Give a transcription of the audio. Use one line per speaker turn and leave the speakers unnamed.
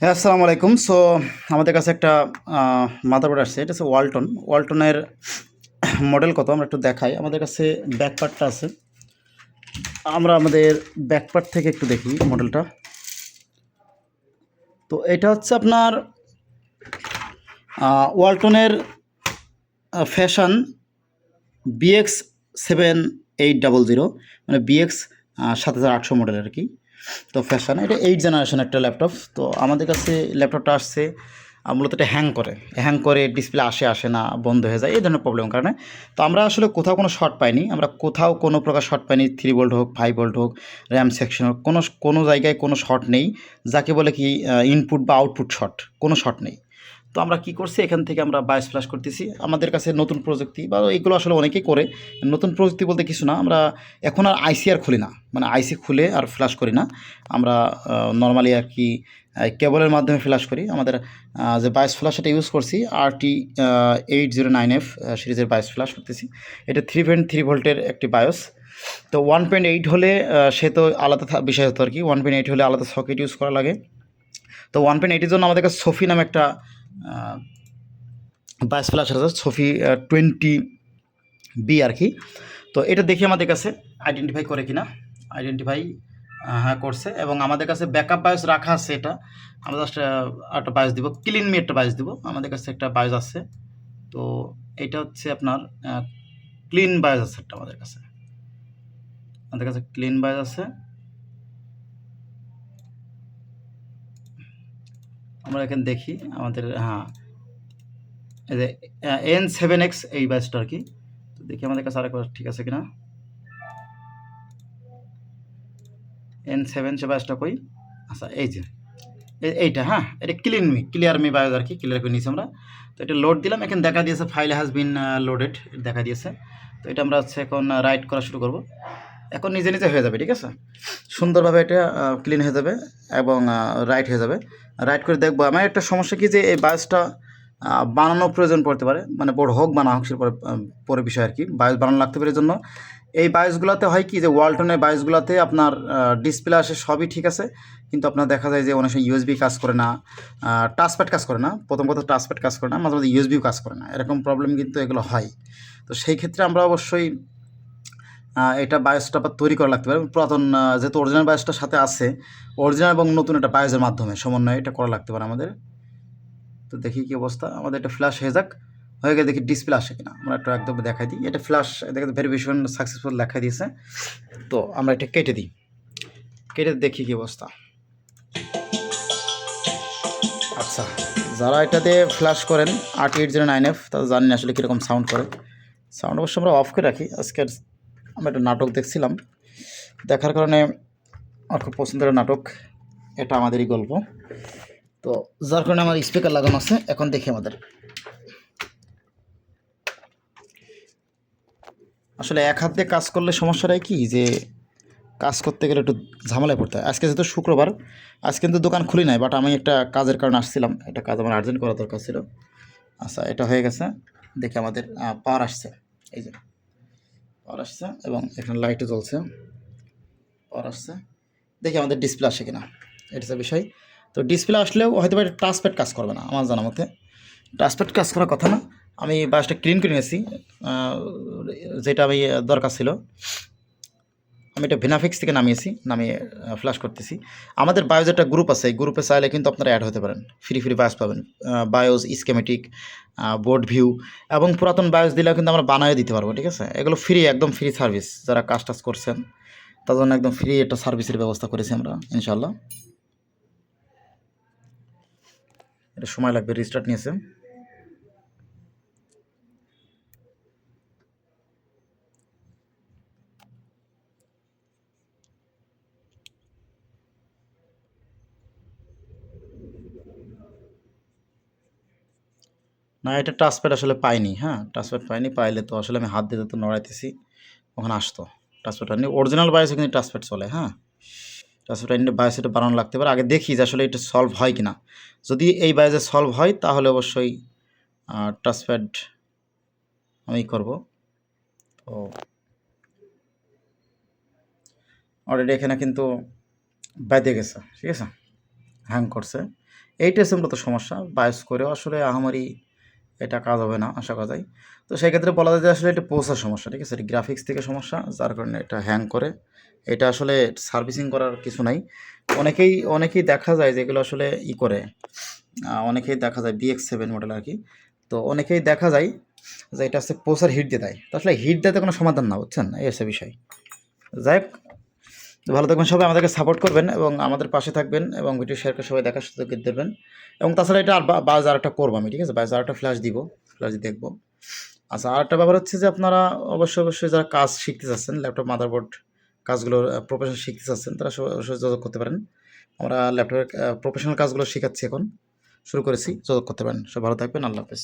হ্যাঁ, আসসালামু আলাইকুম। সো আমাদের কাছে একটা মাদারবোর্ড আসছে। এটা হচ্ছে ওয়ালটন। ওয়ালটনের মডেল কত আমরা একটু দেখাই। আমাদের কাছে ব্যাক পার্টটা আছে। আমরা আমাদের ব্যাক পার্ট থেকে একটু দেখি মডেলটা। তো এটা হচ্ছে আপনার ওয়ালটনের ফ্যাশন বিএক্স 7800, মানে বিএক্স 7800 মডেল আর কি। তো ফ্যাশন এটা 8 জেনারেশন একটা ল্যাপটপ। তো আমাদের কাছে ল্যাপটপটা আসছে, মূলত এটা হ্যাং করে ডিসপ্লে আসে না, বন্ধ হয়ে যায়, এই ধরনের প্রবলেমের কারণে। তো আমরা আসলে কোথাও কোনো শর্ট পাইনি, আমরা কোথাও কোনো প্রকার শর্ট পাইনি। 3 ভোল্ট হোক, 5 ভোল্ট হোক, র্যাম সেকশন হোক, কোনো জায়গায় কোনো শর্ট নেই, যাকে বলে কি ইনপুট বা আউটপুট শর্ট, কোনো শর্ট নেই। তো আমরা কি করছি, এখান থেকে আমরা বায়োস ফ্ল্যাশ করতেছি। আমাদের কাছে নতুন প্রযুক্তি বা এইগুলো আসলে অনেকেই করে। নতুন প্রযুক্তি বলতে কিছু না, আমরা এখন আর আইসি আর খুলি না, মানে আইসি খুলে আর ফ্ল্যাশ করি না। আমরা নর্মালি আর কি কেবলের মাধ্যমে ফ্ল্যাশ করি। আমাদের যে বায়োস ফ্ল্যাশ এটা ইউজ করছি RT 809F সিরিজের বায়োস ফ্ল্যাশ করতেছি। এটা 3.3 ভোল্টের একটি বায়োস। তো 1.8 হলে সে তো আলাদা বিষয় হতো আর কি। 1.8 হলে আলাদা সকেট ইউজ করা লাগে। তো 1.8-এর জন্য আমাদের কাছে সোফি নামে একটা বায়োস ফ্ল্যাশ আছে, সোফি 20B আর কি। তো এটা দেখি আমাদের কাছে আইডেন্টিফাই করে কিনা। আইডেন্টিফাই হ্যাঁ করছে, এবং আমাদের কাছে ব্যাকআপ বায়োস রাখা আছে। এটা আমরা জাস্ট একটা বায়োস দিব, ক্লিনমি একটা বায়োস দিব। আমাদের কাছে একটা বায়োস আছে। তো এটা হচ্ছে আপনার ক্লিন বায়োস আছে একটা আমাদের কাছে ক্লিন বায়োস আছে। আমরা এখানে দেখি আমাদের, হ্যাঁ, এই যে N7X এই বায়োসটা আর কি। তো দেখি আমাদের কাছে আরেকবার ঠিক আছে কিনা। N7 সে বায়োসটা কই? আচ্ছা, এই যে এইটা, হ্যাঁ, এটা ক্লিয়ারমি বায়োস আর কি, ক্লিয়ার করে নিয়েছি আমরা। তো এটা লোড দিলাম, এখানে দেখা দিয়েছে ফাইল হ্যাজ বিন লোডেড দেখা দিয়েছে। তো এটা আমরা হচ্ছে এখন রাইট করা শুরু করব। এখন নিজে নিজে হয়ে যাবে, ঠিক আছে, সুন্দরভাবে এটা ক্লিন হয়ে যাবে এবং রাইট হয়ে যাবে। রাইট করে দেখবো। আমার একটা সমস্যা কি, যে এই বায়োসটা বানানো প্রয়োজন পড়তে পারে, মানে বোর্ড হোক বানা হোক, সে পরে বিষয় আর কি। বায়োস বানানো লাগতে পারে, জন্য এই বায়োসগুলোতে হয় কি, যে ওয়ালটনের বায়োসগুলোতে আপনার ডিসপ্লে আসে সবই ঠিক আছে, কিন্তু আপনার দেখা যায় যে অনেক সময় ইউএসবি কাজ করে না, টাচপ্যাড কাজ করে না। প্রথম কথা টাচপ্যাড কাজ করে না, মাঝে মাঝে ইউএসবিও কাজ করে না, এরকম প্রবলেম কিন্তু এগুলো হয়। তো সেই ক্ষেত্রে আমরা অবশ্যই এটা বায়োসটা আবার তৈরি করা লাগতে পারে। পুরাতন যেহেতু অরিজিনাল বায়োসটার সাথে আছে, অরিজিনাল এবং নতুন একটা বায়োসের মাধ্যমে সমন্বয়ে এটা করা লাগতে পারে আমাদের। তো দেখি কি অবস্থা। আমাদের এটা ফ্ল্যাশ হয়ে যাক, হয়ে গেলে দেখি ডিসপ্লে আসে কিনা। আমরা একটু একদম দেখাই দিই। এটা ফ্ল্যাশ দেখে ভেরিফিকেশন সাকসেসফুল দেখাই দিয়েছে। তো আমরা এটা কেটে দিই, কেটে দেখি কি অবস্থা। আচ্ছা, যারা এটাতে ফ্ল্যাশ করেন RT 809F, তারা জানেন আসলে কীরকম সাউন্ড করে। সাউন্ড অবশ্য আমরা অফ করে রাখি। আজকের আমরা একটা নাটক দেখছিলাম, দেখার কারণে আমার খুব পছন্দের নাটক, এটা আমাদেরই গল্প। তো যার কারণে আমার স্পিকার লাগানো আছে। এখন দেখি আমাদের আসলে এক হাত দিয়ে কাজ করলে সমস্যাটাই কি, যে কাজ করতে গেলে একটু ঝামেলায় পড়তে হয়। আজকে যেহেতু শুক্রবার, আজকে কিন্তু দোকান খুলি নাই, বাট আমি একটা কাজের কারণে আসছিলাম, একটা কাজ আমার আর্জেন্ট করা দরকার ছিল। আচ্ছা, এটা হয়ে গেছে। দেখি আমাদের পাওয়ার আসছে, এই যে পাওয়ার আসছে, এবং এখানে লাইটও জ্বলছে, পাওয়ার আসছে। দেখি আমাদের ডিসপ্লে আসে কিনা, এটা হচ্ছে বিষয়। তো ডিসপ্লে আসলেও হয়তো বা টাচপ্যাড কাজ করবে না আমার জানা মতে। টাচপ্যাড কাজ করার কথা না। আমি বাসটা ক্লিন করে নিয়েছি, যেটা আমি দরকার ছিল। আমি এটা ভিনাফিক্স থেকে নামিয়ে ফ্ল্যাশ করতেছি। আমাদের বায়োস একটা গ্রুপ আছে, এই গ্রুপে চাইলে কিন্তু আপনারা অ্যাড হতে পারেন, ফ্রি বায়োস পাবেন। বায়োস, স্কেমেটিক, বোর্ড ভিউ, এবং পুরাতন বায়োস দিলেও কিন্তু আমরা বানিয়ে দিতে পারবো, ঠিক আছে। এগুলো ফ্রি, একদম ফ্রি সার্ভিস। যারা কাজ টাজ করছেন তার জন্য একদম ফ্রি একটা সার্ভিসের ব্যবস্থা করেছি আমরা, ইনশাল্লাহ। এটা সময় লাগবে, রিস্টার্ট নিয়েছে। না, এটা টাচপ্যাড আসলে পাইনি। হ্যাঁ, টাচপ্যাড পাইনি, পাইলে তো আসলে আমি হাত দিতে তো নড়াইতেছি, ওখানে আসতো। টাচপ্যাড পাইনি। অরিজিনাল বায়োসে কিন্তু টাচপ্যাড চলে, হ্যাঁ। টাচপ্যাড বায়োসে এটা বানানো লাগতে পারে। আগে দেখি যে আসলে এটা সলভ হয় কিনা। যদি এই বায়োসে সলভ হয় তাহলে অবশ্যই টাচপ্যাড আমি করব। তো অলরেডি এখানে কিন্তু বাইতে গেছে, ঠিক আছে, হ্যাং করছে। এইটা হচ্ছে মূলত সমস্যা। বায়োস করেও আসলে আহামরি এটা কাজ হবে না আশা করা যায়। তো সেক্ষেত্রে বলা যায় যে আসলে এটা পৌঁছার সমস্যা, ঠিক আছে? এটা গ্রাফিক্স থেকে সমস্যা, যার কারণে এটা হ্যাং করে। এটা আসলে সার্ভিসিং করার কিছু নাই। অনেকেই দেখা যায় যেগুলো আসলে করে, অনেকেই দেখা যায় BX7 মডেল আর কি। তো অনেকেই দেখা যায় যে এটা হচ্ছে প্রসার হিট দিয়ে দেয়। তো আসলে হিট দেওয়াতে কোনো সমাধান না, বুঝছেন? এই হচ্ছে বিষয়। যাই হোক, ভালো থাকবেন সবাই, আমাদেরকে সাপোর্ট করবেন এবং আমাদের পাশে থাকবেন এবং ভিডিও শেয়ার করে সবাই দেখার সুযোগ দেবেন। এবং তাছাড়া এটা আর বাজ আর একটা করবো আমি, ঠিক আছে? বাজ আর একটা ফ্ল্যাশ দিব, ফ্ল্যাশ দেখবো। আচ্ছা, আর একটা ব্যাপার হচ্ছে যে আপনারা অবশ্যই যারা কাজ শিখতে চাচ্ছেন, ল্যাপটপ মাদারবোর্ড কাজগুলো প্রফেশনাল শিখতে চাচ্ছেন, তারা অবশ্যই যোগাযোগ করতে পারেন। আমরা ল্যাপটপের প্রফেশনাল কাজগুলো শেখাচ্ছি এখন, শুরু করেছি, যোগাযোগ করতে পারেন। সব ভালো থাকবেন, আল্লাহ হাফেজ।